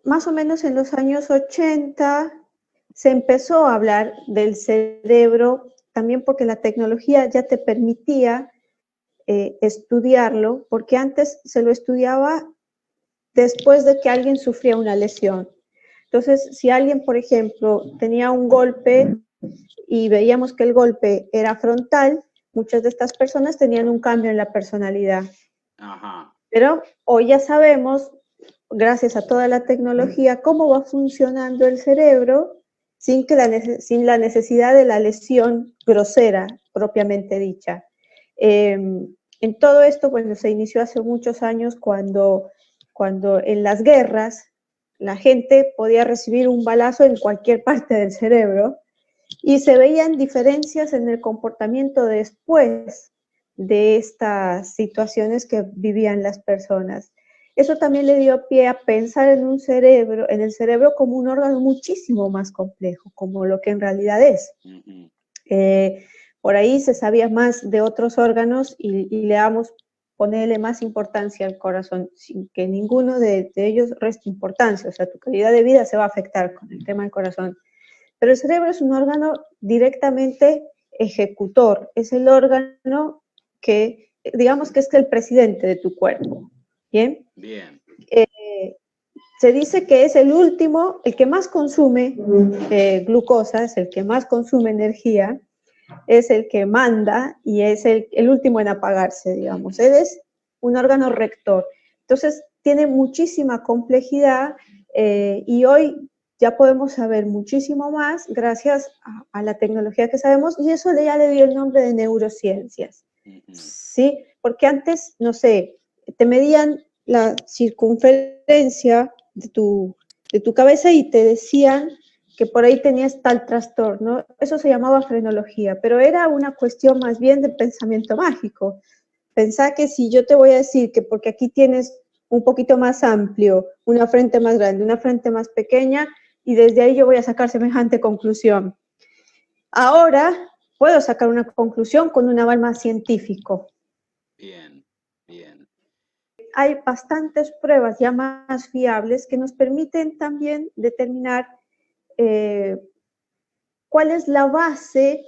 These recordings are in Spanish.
más o menos en los años 80 se empezó a hablar del cerebro, también porque la tecnología ya te permitía estudiarlo, porque antes se lo estudiaba después de que alguien sufría una lesión. Entonces, si alguien, por ejemplo, tenía un golpe y veíamos que el golpe era frontal, muchas de estas personas tenían un cambio en la personalidad. Ajá. Pero hoy ya sabemos, gracias a toda la tecnología, cómo va funcionando el cerebro sin la necesidad de la lesión grosera, propiamente dicha. En todo esto, bueno, se inició hace muchos años cuando en las guerras la gente podía recibir un balazo en cualquier parte del cerebro y se veían diferencias en el comportamiento después de estas situaciones que vivían las personas. Eso también le dio pie a pensar en el cerebro como un órgano muchísimo más complejo, como lo que en realidad es. Uh-huh. Por ahí se sabía más de otros órganos y le damos ponerle más importancia al corazón, sin que ninguno de ellos reste importancia. O sea, tu calidad de vida se va a afectar con el tema del corazón. Pero el cerebro es un órgano directamente ejecutor, es el órgano que, digamos que es el presidente de tu cuerpo. ¿Bien? Bien. Se dice que es el último, el que más consume glucosa, es el que más consume energía, es el que manda y es el último en apagarse, digamos. Él es un órgano rector. Entonces, tiene muchísima complejidad y hoy ya podemos saber muchísimo más gracias a la tecnología que sabemos y eso ya le dio el nombre de neurociencias. ¿Sí? Porque antes, no sé, te medían la circunferencia de tu cabeza y te decían que por ahí tenías tal trastorno. Eso se llamaba frenología, pero era una cuestión más bien de pensamiento mágico. Pensá que si yo te voy a decir que porque aquí tienes un poquito más amplio, una frente más grande, una frente más pequeña, y desde ahí yo voy a sacar semejante conclusión. Ahora puedo sacar una conclusión con un aval más científico. Bien, bien. Hay bastantes pruebas ya más fiables que nos permiten también determinar cuál es la base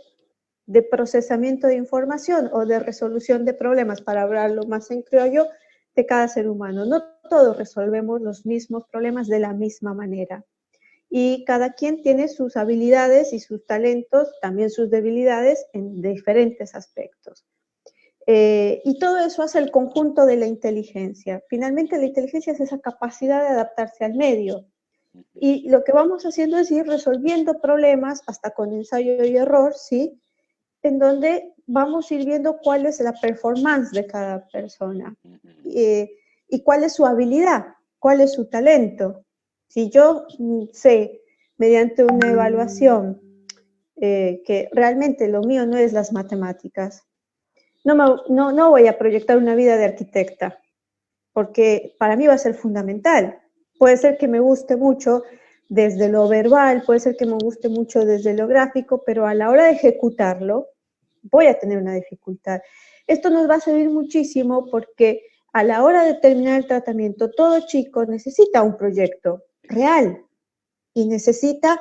de procesamiento de información o de resolución de problemas, para hablarlo más en criollo, de cada ser humano. No todos resolvemos los mismos problemas de la misma manera. Y cada quien tiene sus habilidades y sus talentos, también sus debilidades en diferentes aspectos. Y todo eso hace el conjunto de la inteligencia. Finalmente, la inteligencia es esa capacidad de adaptarse al medio. Y lo que vamos haciendo es ir resolviendo problemas hasta con ensayo y error, ¿sí? En donde vamos a ir viendo cuál es la performance de cada persona y cuál es su habilidad, cuál es su talento. Si yo sé, mediante una evaluación, que realmente lo mío no es las matemáticas, no voy a proyectar una vida de arquitecta, porque para mí va a ser fundamental. Puede ser que me guste mucho desde lo verbal, puede ser que me guste mucho desde lo gráfico, pero a la hora de ejecutarlo, voy a tener una dificultad. Esto nos va a servir muchísimo porque a la hora de terminar el tratamiento, todo chico necesita un proyecto real y necesita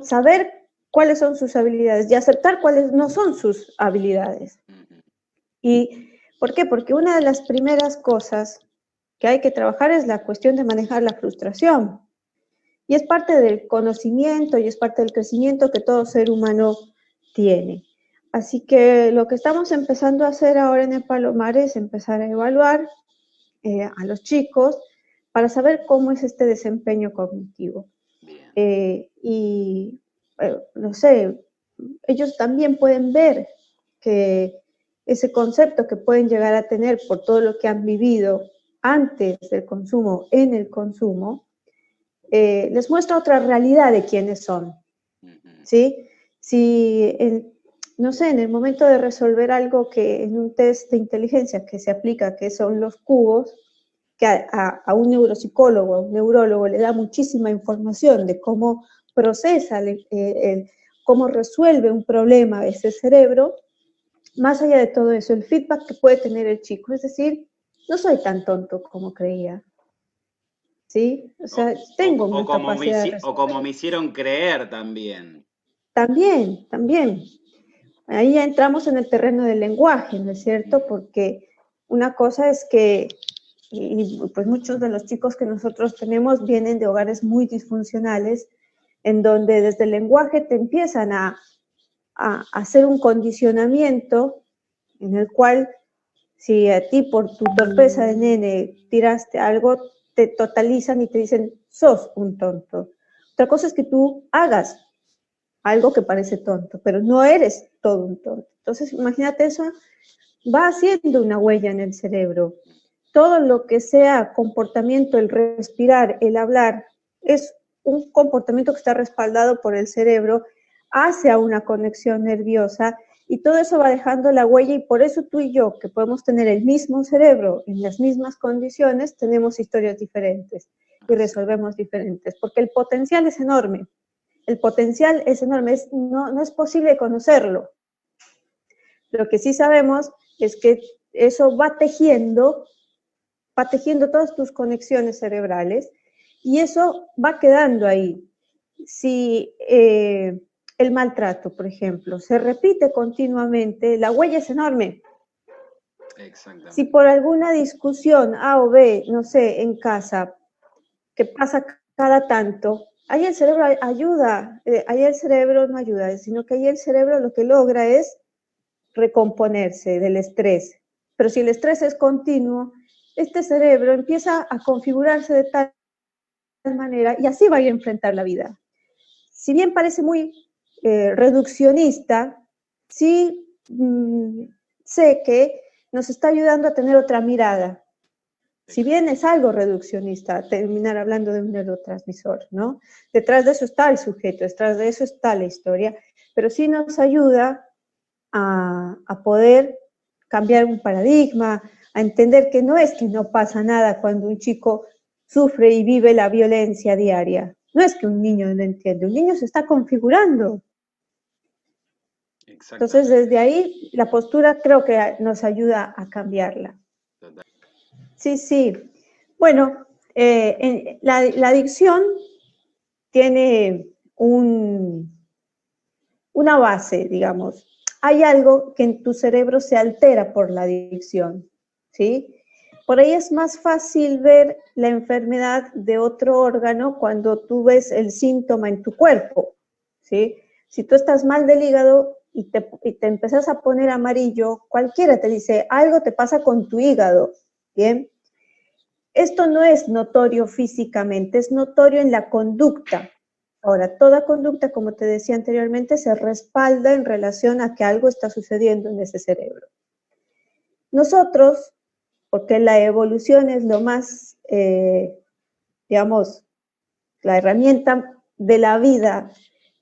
saber cuáles son sus habilidades y aceptar cuáles no son sus habilidades. ¿Y por qué? Porque una de las primeras cosas que hay que trabajar es la cuestión de manejar la frustración. Y es parte del conocimiento y es parte del crecimiento que todo ser humano tiene. Así que lo que estamos empezando a hacer ahora en el Palomar es empezar a evaluar a los chicos para saber cómo es este desempeño cognitivo. No sé, ellos también pueden ver que ese concepto que pueden llegar a tener por todo lo que han vivido antes del consumo, en el consumo, les muestra otra realidad de quiénes son, ¿sí? Si, no sé, en el momento de resolver algo que en un test de inteligencia que se aplica, que son los cubos, que a un neuropsicólogo, a un neurólogo le da muchísima información de cómo procesa, cómo resuelve un problema ese cerebro, más allá de todo eso, el feedback que puede tener el chico, es decir, no soy tan tonto como creía. ¿sí? O sea, tengo una capacidad de o como me hicieron creer también. También. Ahí ya entramos en el terreno del lenguaje, ¿no es cierto? Porque una cosa es que, y pues muchos de los chicos que nosotros tenemos vienen de hogares muy disfuncionales, en donde desde el lenguaje te empiezan a hacer un condicionamiento en el cual si a ti por tu torpeza de nene tiraste algo, te totalizan y te dicen, sos un tonto. Otra cosa es que tú hagas algo que parece tonto, pero no eres todo un tonto. Entonces, imagínate eso, va haciendo una huella en el cerebro. Todo lo que sea comportamiento, el respirar, el hablar, es un comportamiento que está respaldado por el cerebro hacia una conexión nerviosa y todo eso va dejando la huella y por eso tú y yo, que podemos tener el mismo cerebro en las mismas condiciones, tenemos historias diferentes y resolvemos diferentes, porque el potencial es enorme. El potencial es enorme, no es posible conocerlo. Lo que sí sabemos es que eso va tejiendo todas tus conexiones cerebrales y eso va quedando ahí. Si el maltrato, por ejemplo, se repite continuamente, la huella es enorme. Exactamente. Si por alguna discusión A o B, no sé, en casa, que pasa cada tanto, ahí el cerebro ayuda, ahí el cerebro no ayuda, sino que ahí el cerebro lo que logra es recomponerse del estrés. Pero si el estrés es continuo, este cerebro empieza a configurarse de tal manera y así va a ir a enfrentar la vida. Si bien parece muy reduccionista, sí sé que nos está ayudando a tener otra mirada. Si bien es algo reduccionista, terminar hablando de un neurotransmisor, ¿no? Detrás de eso está el sujeto, detrás de eso está la historia, pero sí nos ayuda a poder cambiar un paradigma, a entender que no es que no pasa nada cuando un chico sufre y vive la violencia diaria. No es que un niño no entiende, un niño se está configurando. Entonces, desde ahí, la postura creo que nos ayuda a cambiarla. Sí. Bueno, la adicción tiene una base, digamos. Hay algo que en tu cerebro se altera por la adicción, ¿sí? Por ahí es más fácil ver la enfermedad de otro órgano cuando tú ves el síntoma en tu cuerpo, ¿sí? Si tú estás mal del hígado y te empezás a poner amarillo, cualquiera te dice, algo te pasa con tu hígado, ¿bien? Esto no es notorio físicamente, es notorio en la conducta. Ahora, toda conducta, como te decía anteriormente, se respalda en relación a que algo está sucediendo en ese cerebro. Nosotros, porque la evolución es lo más, digamos, la herramienta de la vida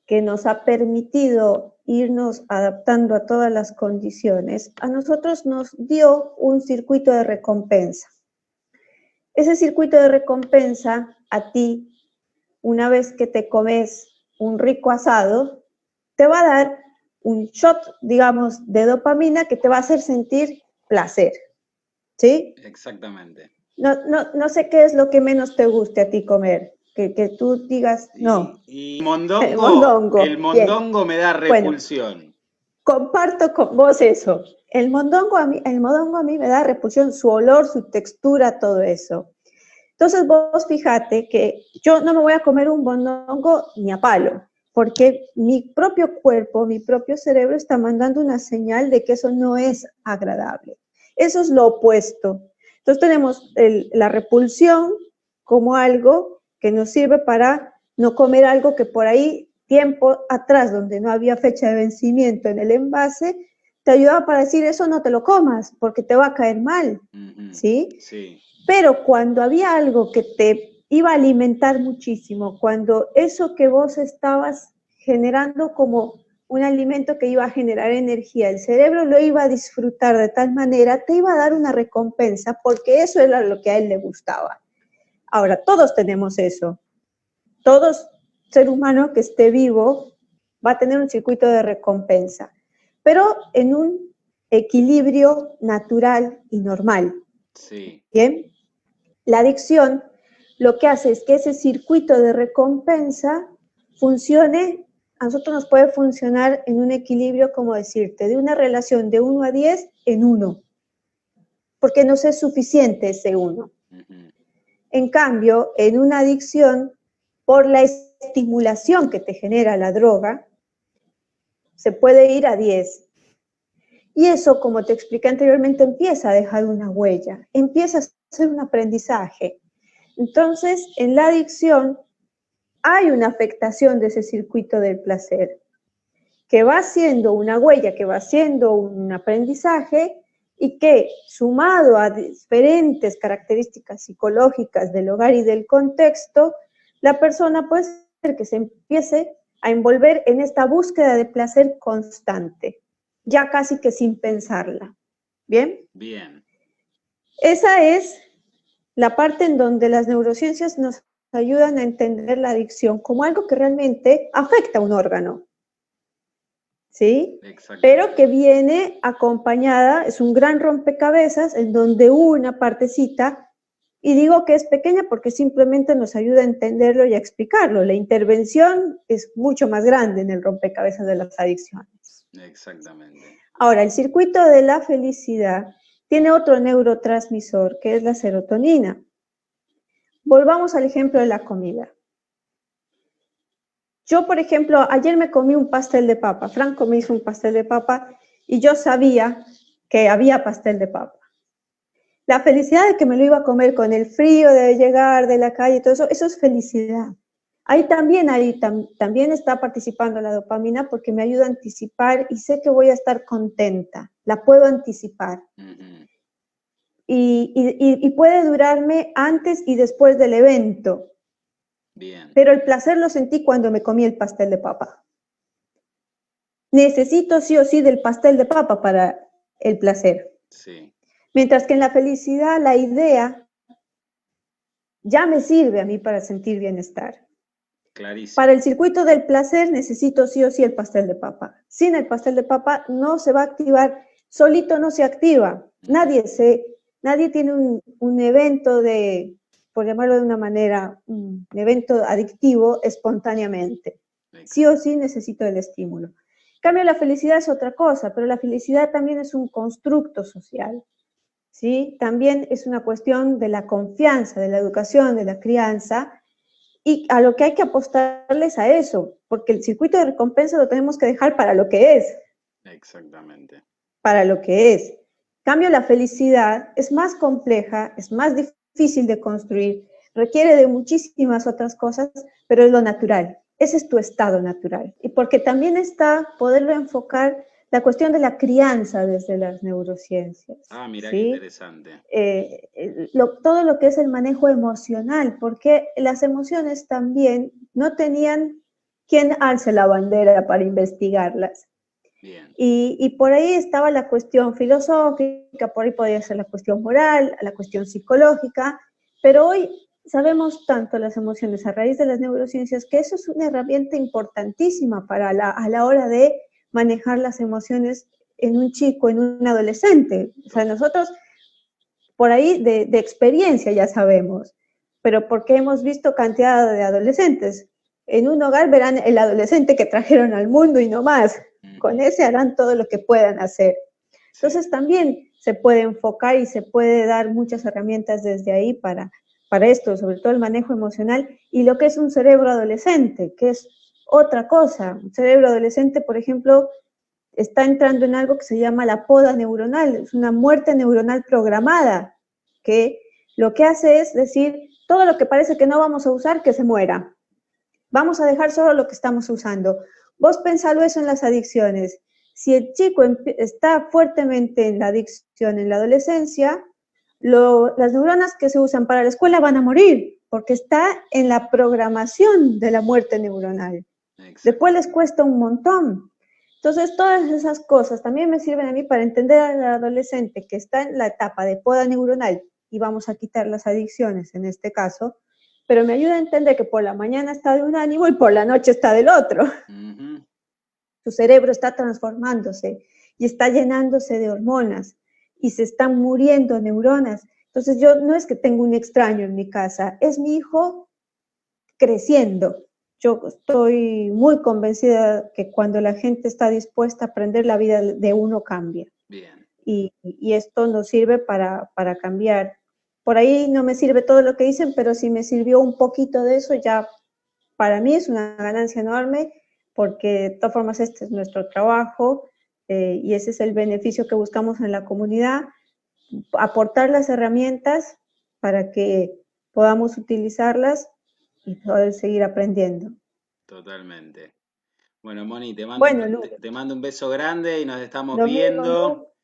que nos ha permitido irnos adaptando a todas las condiciones, a nosotros nos dio un circuito de recompensa. Ese circuito de recompensa a ti, una vez que te comes un rico asado, te va a dar un shot, digamos, de dopamina que te va a hacer sentir placer, ¿sí? Exactamente. No sé qué es lo que menos te guste a ti comer, que tú digas, no. Y El mondongo me da repulsión. Bueno, comparto con vos eso. El mondongo a mí me da repulsión, su olor, su textura, todo eso. Entonces vos fíjate que yo no me voy a comer un mondongo ni a palo, porque mi propio cuerpo, mi propio cerebro está mandando una señal de que eso no es agradable. Eso es lo opuesto. Entonces tenemos la repulsión como algo que nos sirve para no comer algo que por ahí, tiempo atrás, donde no había fecha de vencimiento en el envase, te ayudaba para decir, eso no te lo comas, porque te va a caer mal, ¿sí? Sí. Pero cuando había algo que te iba a alimentar muchísimo, cuando eso que vos estabas generando como un alimento que iba a generar energía, el cerebro lo iba a disfrutar de tal manera, te iba a dar una recompensa porque eso era lo que a él le gustaba. Ahora, todos tenemos eso. Todo ser humano que esté vivo va a tener un circuito de recompensa, pero en un equilibrio natural y normal. Sí. ¿Bien? La adicción lo que hace es que ese circuito de recompensa funcione, a nosotros nos puede funcionar en un equilibrio, como decirte, de una relación de 1 a 10 en 1, porque nos es suficiente ese 1. En cambio, en una adicción, por la estimulación que te genera la droga, se puede ir a 10. Y eso, como te expliqué anteriormente, empieza a dejar una huella, empieza a ser un aprendizaje. Entonces, en la adicción hay una afectación de ese circuito del placer, que va siendo una huella, que va siendo un aprendizaje y que, sumado a diferentes características psicológicas del hogar y del contexto, la persona puede ser que se empiece a envolver en esta búsqueda de placer constante, ya casi que sin pensarla. ¿Bien? Bien. Esa es la parte en donde las neurociencias nos ayudan a entender la adicción como algo que realmente afecta a un órgano, ¿sí? Pero que viene acompañada, es un gran rompecabezas en donde una partecita, y digo que es pequeña porque simplemente nos ayuda a entenderlo y a explicarlo. La intervención es mucho más grande en el rompecabezas de las adicciones. Exactamente. Ahora, el circuito de la felicidad tiene otro neurotransmisor, que es la serotonina. Volvamos al ejemplo de la comida. Yo, por ejemplo, ayer me comí un pastel de papa. Franco me hizo un pastel de papa y yo sabía que había pastel de papa. La felicidad de que me lo iba a comer con el frío de llegar de la calle y todo eso, eso es felicidad. Ahí también está participando la dopamina porque me ayuda a anticipar y sé que voy a estar contenta. La puedo anticipar. Y puede durarme antes y después del evento. Bien. Pero el placer lo sentí cuando me comí el pastel de papa. Necesito sí o sí del pastel de papa para el placer. Sí. Mientras que en la felicidad, la idea ya me sirve a mí para sentir bienestar. Clarísimo. Para el circuito del placer necesito sí o sí el pastel de papa. Sin el pastel de papa no se va a activar, solito no se activa. Nadie tiene un evento de, por llamarlo de una manera, un evento adictivo espontáneamente. Sí o sí necesito el estímulo. En cambio, la felicidad es otra cosa, pero la felicidad también es un constructo social, ¿sí? También es una cuestión de la confianza, de la educación, de la crianza, y a lo que hay que apostarles a eso, porque el circuito de recompensa lo tenemos que dejar para lo que es. Exactamente. Para lo que es. En cambio, la felicidad es más compleja, es más difícil de construir, requiere de muchísimas otras cosas, pero es lo natural. Ese es tu estado natural. Y porque también está poderlo enfocar la cuestión de la crianza desde las neurociencias. Ah, mira, ¿sí? Qué interesante. Todo lo que es el manejo emocional, porque las emociones también no tenían quien alce la bandera para investigarlas. Bien. Y por ahí estaba la cuestión filosófica, por ahí podía ser la cuestión moral, la cuestión psicológica, pero hoy sabemos tanto las emociones a raíz de las neurociencias que eso es una herramienta importantísima para a la hora de manejar las emociones en un chico, en un adolescente. O sea, nosotros por ahí de experiencia ya sabemos, pero porque hemos visto cantidad de adolescentes. En un hogar verán el adolescente que trajeron al mundo y no más. Con ese harán todo lo que puedan hacer. Entonces también se puede enfocar y se puede dar muchas herramientas desde ahí para esto, sobre todo el manejo emocional y lo que es un cerebro adolescente, que es otra cosa. Un cerebro adolescente, por ejemplo, está entrando en algo que se llama la poda neuronal, es una muerte neuronal programada, que lo que hace es decir, todo lo que parece que no vamos a usar, que se muera. Vamos a dejar solo lo que estamos usando. Vos pensalo eso en las adicciones. Si el chico está fuertemente en la adicción en la adolescencia, las neuronas que se usan para la escuela van a morir, porque está en la programación de la muerte neuronal. Después les cuesta un montón. Entonces, todas esas cosas también me sirven a mí para entender al adolescente que está en la etapa de poda neuronal y vamos a quitar las adicciones en este caso, pero me ayuda a entender que por la mañana está de un ánimo y por la noche está del otro. Tu cerebro está transformándose y está llenándose de hormonas y se están muriendo neuronas. Entonces yo no es que tengo un extraño en mi casa, es mi hijo creciendo. Yo estoy muy convencida que cuando la gente está dispuesta a aprender, la vida de uno cambia. Bien. Y esto nos sirve para cambiar. Por ahí no me sirve todo lo que dicen, pero si me sirvió un poquito de eso, ya para mí es una ganancia enorme, porque de todas formas este es nuestro trabajo y ese es el beneficio que buscamos en la comunidad, aportar las herramientas para que podamos utilizarlas y poder seguir aprendiendo. Totalmente. Bueno, Moni, te mando Bueno, Lu, te mando un beso grande y nos estamos lo mismo, viendo. Lu.